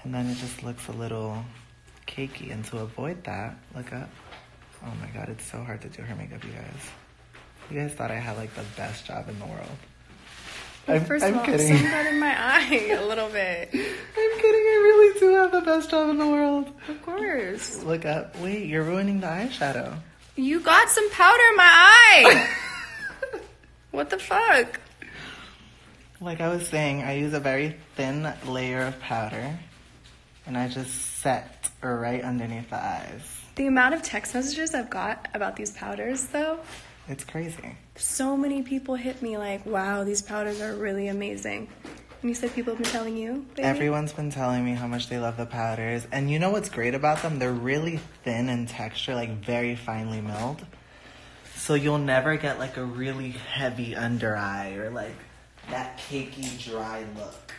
And then it just looks a little cakey. And to avoid that, look up. Oh my god, it's so hard to do her makeup, you guys. You guys thought I had like the best job in the world. First of all, kidding. some got in my eye a little bit. I'm kidding, I really do have the best job in the world. Of course. Look up. Wait, you're ruining the eyeshadow. You got some powder in my eye. What the fuck? Like I was saying, I use a very thin layer of powder. And I just set right underneath the eyes. The amount of text messages I've got about these powders, though. It's crazy. So many people hit me like, wow, these powders are really amazing. And you said people have been telling you, baby? Everyone's been telling me how much they love the powders. And you know what's great about them? They're really thin in texture, like very finely milled. So you'll never get like a really heavy under eye or like that cakey, dry look.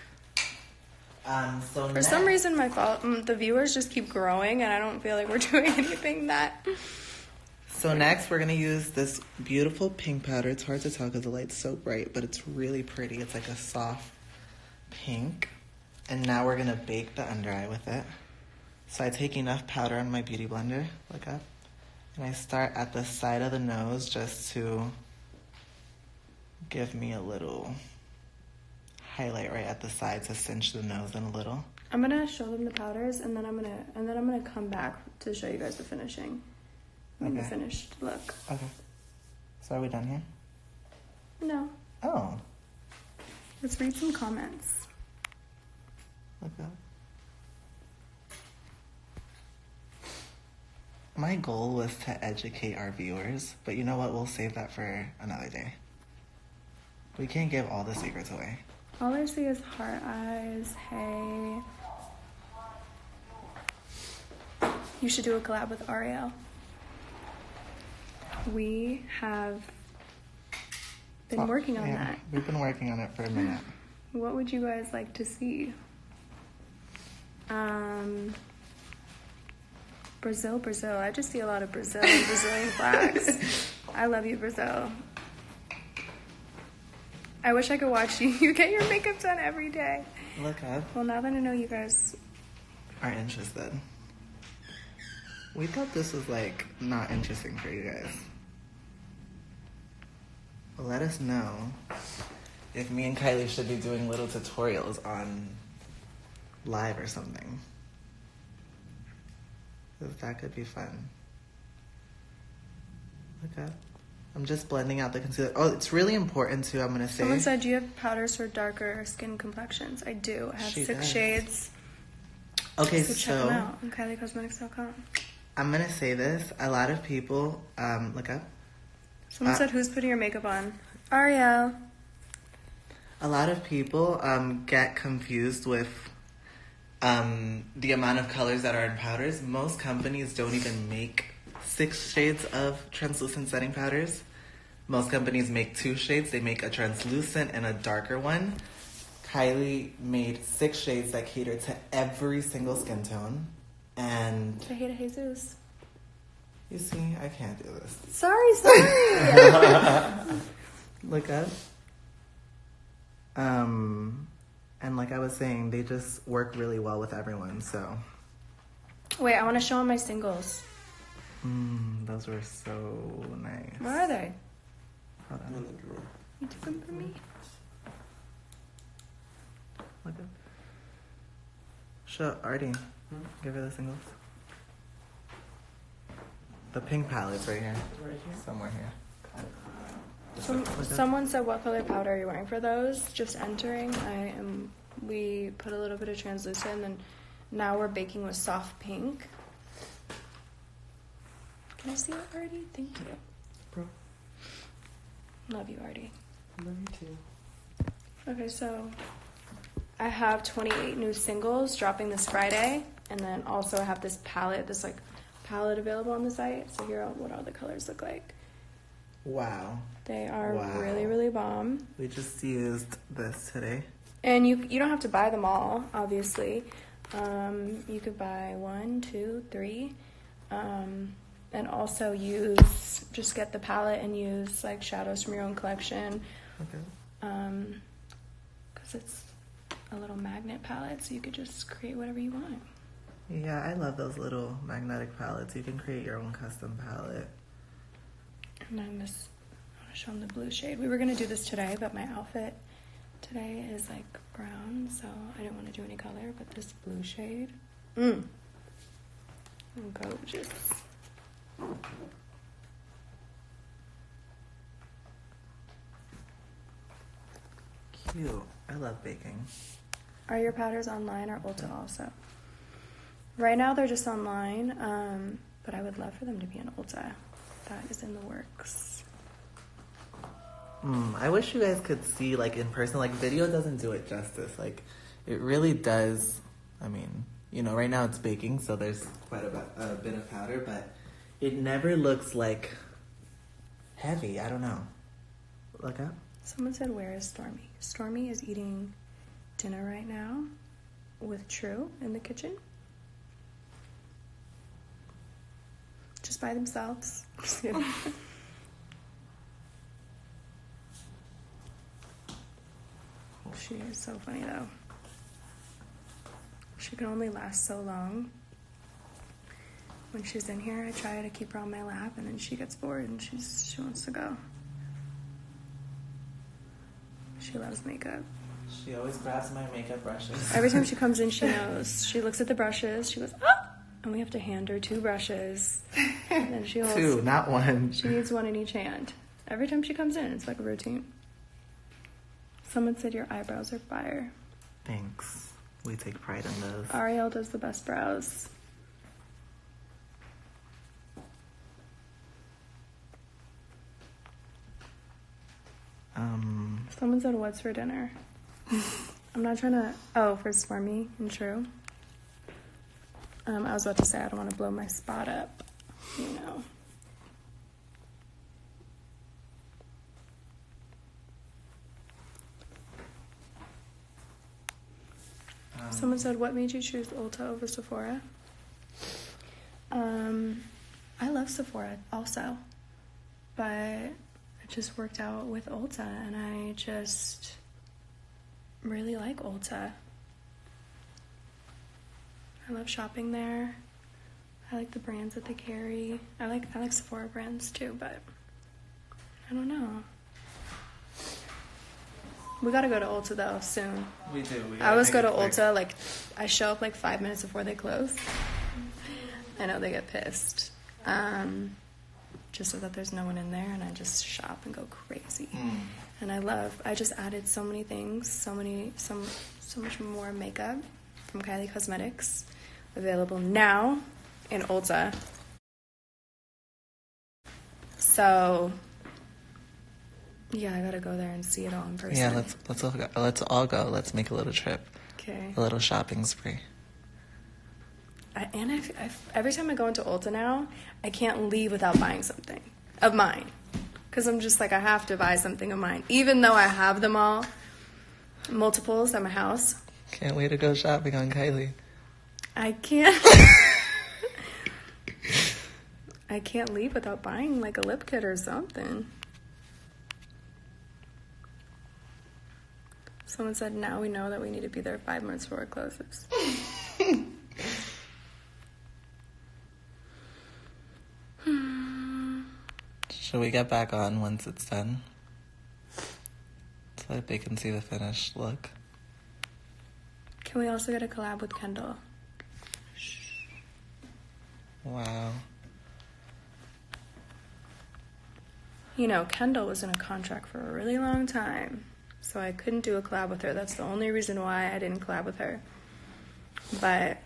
For some reason, the viewers just keep growing, and I don't feel like we're doing anything that... So next, we're going to use this beautiful pink powder. It's hard to tell because the light's so bright, but it's really pretty. It's like a soft pink. And now we're going to bake the under eye with it. So I take enough powder on my beauty blender, look up, and I start at the side of the nose just to give me a little highlight right at the side to cinch the nose in a little. I'm going to show them the powders, and then I'm going to come back to show you guys the finishing. Okay. The finished look. Okay. So are we done here? No. Oh. Let's read some comments. Look up. My goal was to educate our viewers, but you know what? We'll save that for another day. We can't give all the secrets away. All I see is heart eyes. Hey. You should do a collab with Ariel. We have been working on that. We've been working on it for a minute. What would you guys like to see? Brazil. I just see a lot of Brazil and Brazilian flags. I love you, Brazil. I wish I could watch you. You get your makeup done every day. Look up. Well, now that I know you guys are interested. We thought this was like not interesting for you guys. Well, let us know if me and Kylie should be doing little tutorials on live or something. Because that could be fun. Look up. I'm just blending out the concealer. Oh, it's really important too, I'm going to say. Someone said, do you have powders for darker skin complexions? I do. I have 6 shades. Okay, so check them out on KylieCosmetics.com. I'm going to say this. A lot of people, look up. Someone said, who's putting your makeup on? Ariel. A lot of people get confused with the amount of colors that are in powders. Most companies don't even make 6 shades of translucent setting powders. Most companies make 2 shades. They make a translucent and a darker one. Kylie made 6 shades that cater to every single skin tone. And I hate Jesus. You see, I can't do this. Sorry. Look up. And like I was saying, they just work really well with everyone, so. Wait, I want to show them my singles. Those were so nice. Where are they? Hold on. You took them for me? Look up. Show Artie. Give her the singles. The pink palette's right here. Right here? Somewhere here. Someone said, what color powder are you wearing for those? Just entering. We put a little bit of translucent, and then now we're baking with soft pink. Can I see it, Artie? Thank you. Bro. Love you, Artie. Love you too. Okay, so I have 28 new singles dropping this Friday, and then also I have this palette, palette available on the site. So here are what all the colors look like. Wow. They are really, really bomb. We just used this today. And you don't have to buy them all, obviously. You could buy 1, 2, 3. And also just get the palette and use like shadows from your own collection. Okay. Because a little magnet palette, so you could just create whatever you want. Yeah, I love those little magnetic palettes. You can create your own custom palette. And then this, I want to show them the blue shade. We were going to do this today, but my outfit today is like brown, so I didn't want to do any color, but this blue shade, gorgeous. Cute. I love baking. Are your powders online or Ulta also? Right now they're just online, but I would love for them to be in Ulta. That is in the works. I wish you guys could see, like, in person. Like, video doesn't do it justice. Like, it really does. I mean, you know, right now it's baking, so there's quite a bit of powder, but it never looks, like, heavy. I don't know. Look up. Someone said, where is Stormie? Stormie is eating dinner right now with True in the kitchen. Just by themselves. Just kidding. She is so funny though. She can only last so long. When she's in here, I try to keep her on my lap, and then she gets bored and she wants to go. She loves makeup. She always grabs my makeup brushes. Every time she comes in, she knows. She looks at the brushes. She goes, ah! And we have to hand her 2 brushes. And then she holds 2, not 1. She needs 1 in each hand. Every time she comes in, it's like a routine. Someone said your eyebrows are fire. Thanks. We take pride in those. Ariel does the best brows. Someone said, what's for dinner? I'm not trying to... Oh, for Stormie and True. I was about to say I don't want to blow my spot up, you know. Someone said, what made you choose Ulta over Sephora? I love Sephora also, but it just worked out with Ulta, and I just really like Ulta. I love shopping there. I like the brands that they carry. I like Sephora brands too, but I don't know. We gotta go to Ulta though soon. We do. I always go to Ulta, like, I show up like 5 minutes before they close. I know they get pissed. Just so that there's no one in there, and I just shop and go crazy. And I just added so many things, so much more makeup from Kylie Cosmetics, available now in Ulta. So yeah, I gotta go there and see it all in person. Yeah, let's all go. Let's make a little trip. Okay. A little shopping spree. Every time I go into Ulta now, I can't leave without buying something of mine. Because I'm just like, I have to buy something of mine. Even though I have them all, multiples at my house. Can't wait to go shopping on Kylie. I can't. I can't leave without buying like a lip kit or something. Someone said, now we know that we need to be there 5 minutes before it closes. Should we get back on once it's done? So that they can see the finished look. Can we also get a collab with Kendall? Wow. You know, Kendall was in a contract for a really long time, so I couldn't do a collab with her. That's the only reason why I didn't collab with her. But,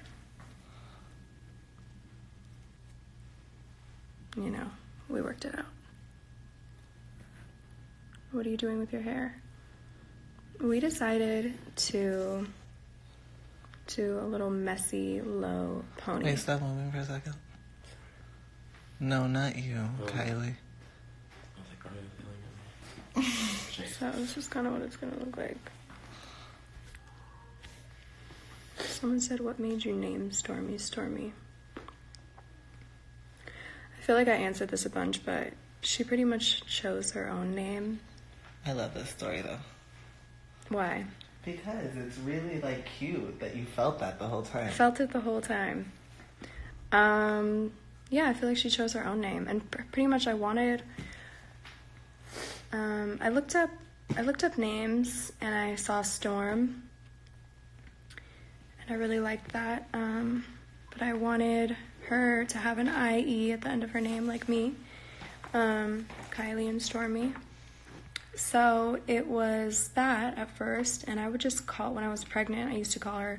you know, we worked it out. What are you doing with your hair? We decided to do a little messy, low pony. Wait, stop moving for a second. No, not you, Kylie. So this is kind of what it's going to look like. Someone said, what made you name Stormie Stormie? I feel like I answered this a bunch, but she pretty much chose her own name. I love this story, though. Why? Because it's really like cute that you felt that the whole time. I felt it the whole time. Yeah, I feel like she chose her own name, and pretty much I wanted. I looked up names, and I saw Storm, and I really liked that. But I wanted her to have an IE at the end of her name, like me, Kylie and Stormie. So it was that at first, and I would just call, when I was pregnant, I used to call her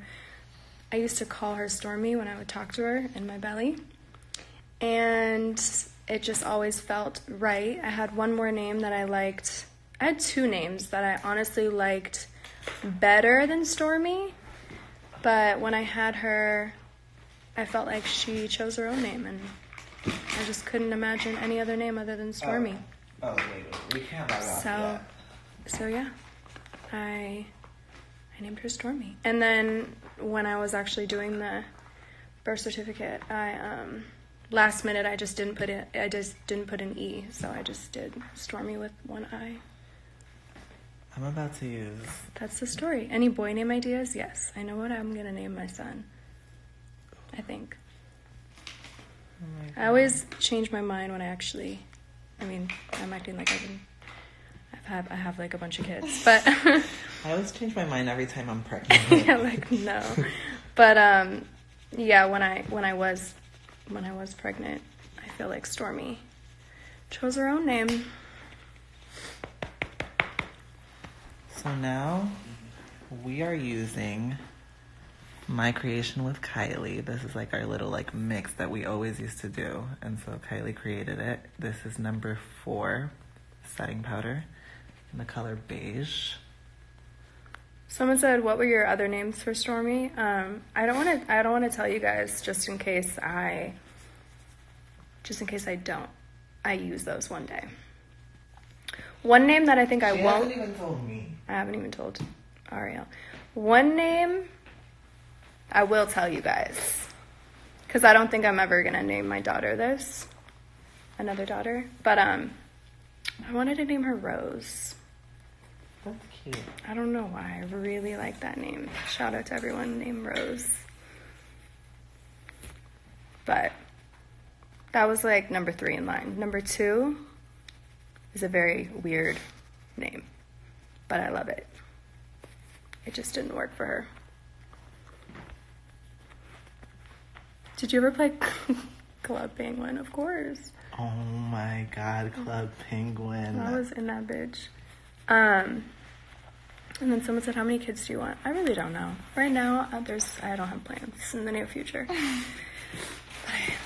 Stormie when I would talk to her in my belly. And it just always felt right. I had one more name that I liked. I had two names that I honestly liked better than Stormie, but when I had her, I felt like she chose her own name, and I just couldn't imagine any other name other than Stormie. Oh, wait, we can't log off yet. So yeah, I named her Stormie. And then when I was actually doing the birth certificate, last minute I just didn't put an E, so I just did Stormie with one I. I'm about to use. That's the story. Any boy name ideas? Yes, I know what I'm gonna name my son. I think. Oh my God. I always change my mind when I'm acting like I have like a bunch of kids, but I always change my mind every time I'm pregnant. yeah, like no, but yeah, when I was pregnant, I feel like Stormie chose her own name. So now we are using my creation with Kylie. This is like our little like mix that we always used to do, and so Kylie created it. This is number 4 setting powder in the color beige. Someone said, "What were your other names for Stormie?" I don't want to tell you guys just in case I don't. I use those one day. One name that I think I won't. She hasn't even told me. I haven't even told Ariel. One name I will tell you guys, because I don't think I'm ever gonna name my daughter this, another daughter. But I wanted to name her Rose. That's cute. I don't know why. I really like that name. Shout out to everyone named Rose. But that was like number 3 in line. Number 2 is a very weird name, but I love it. It just didn't work for her. Did you ever play Club Penguin? Of course. Oh my God, Club Penguin. I was in that bitch. And then someone said, "How many kids do you want?" I really don't know. Right now, I don't have plans in the near future. But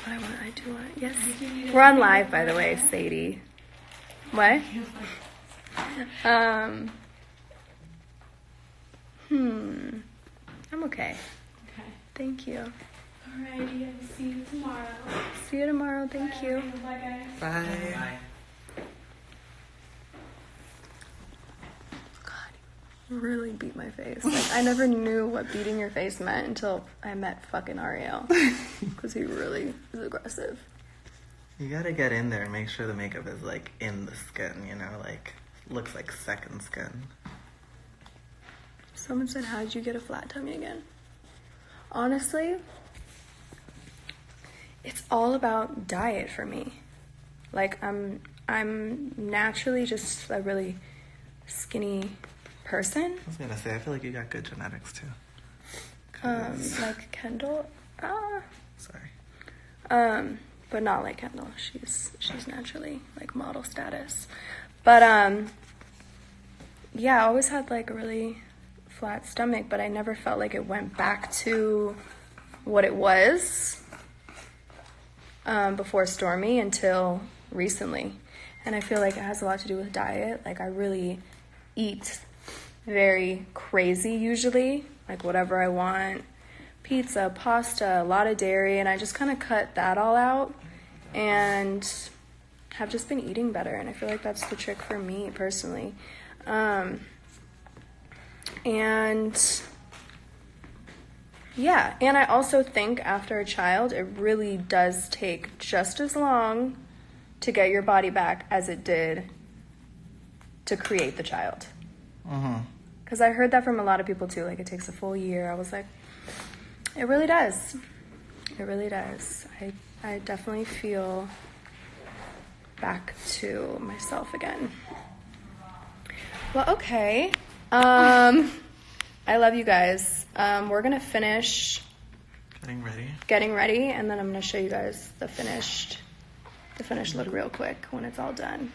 I do want. Yes, we're on live, by the way, Sadie. What? I'm okay. Okay. Thank you. Alrighty, I will see you tomorrow. See you tomorrow. Thank you. Bye, guys. Bye. Really beat my face. Like, I never knew what beating your face meant until I met fucking Ariel. Because he really is aggressive. You gotta get in there and make sure the makeup is like in the skin, you know, like looks like second skin. Someone said, "How did you get a flat tummy again?" Honestly, it's all about diet for me. Like, I'm naturally just a really skinny person. I was gonna say, I feel like you got good genetics too. Like Kendall. Sorry. But not like Kendall. She's naturally like model status. But yeah, I always had like a really flat stomach, but I never felt like it went back to what it was before Stormie until recently. And I feel like it has a lot to do with diet. Like, I really eat very crazy usually, like whatever I want, pizza, pasta, a lot of dairy, and I just kind of cut that all out and have just been eating better, and I feel like that's the trick for me personally. And yeah, and I also think after a child, it really does take just as long to get your body back as it did to create the child. Because I heard that from a lot of people too. Like, it takes a full year. I was like, it really does. It really does. I definitely feel back to myself again. Well, okay. I love you guys. We're gonna finish getting ready, and then I'm gonna show you guys the finished look real quick when it's all done.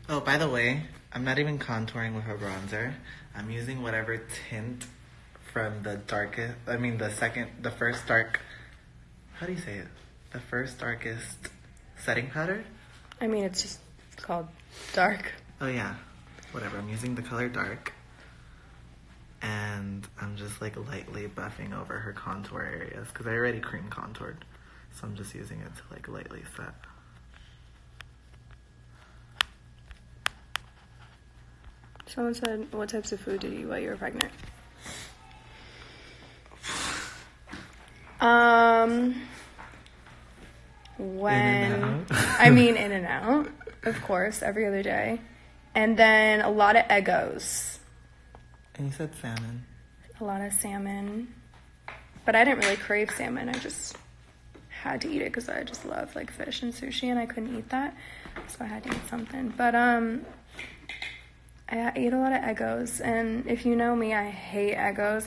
Oh, by the way, I'm not even contouring with a bronzer. I'm using whatever tint from the first dark, how do you say it? The first darkest setting powder? I mean, it's just called dark. Oh yeah, whatever. I'm using the color dark. And I'm just like lightly buffing over her contour areas because I already cream contoured. So I'm just using it to like lightly set. Someone said, what types of food did you eat while you were pregnant? In and out, of course, every other day. And then a lot of Eggos. And you said salmon. A lot of salmon. But I didn't really crave salmon. I just had to eat it because I just love like fish and sushi, and I couldn't eat that. So I had to eat something. But I ate a lot of Eggos. And if you know me, I hate Eggos.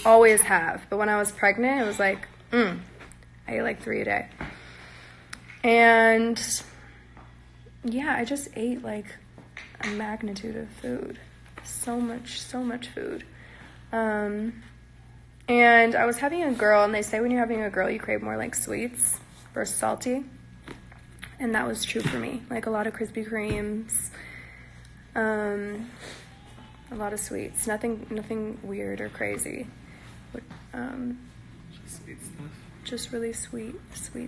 Always have. But when I was pregnant, it was like, I ate like 3 a day. And yeah, I just ate like a magnitude of food. So much food. And I was having a girl, and they say when you're having a girl, you crave more like sweets versus salty. And that was true for me. Like a lot of Krispy Kremes, a lot of sweets. Nothing weird or crazy. But, just sweet stuff. Just really sweet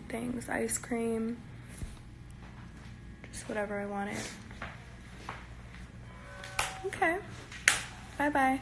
things. Ice cream. Just whatever I wanted. Okay. Bye-bye.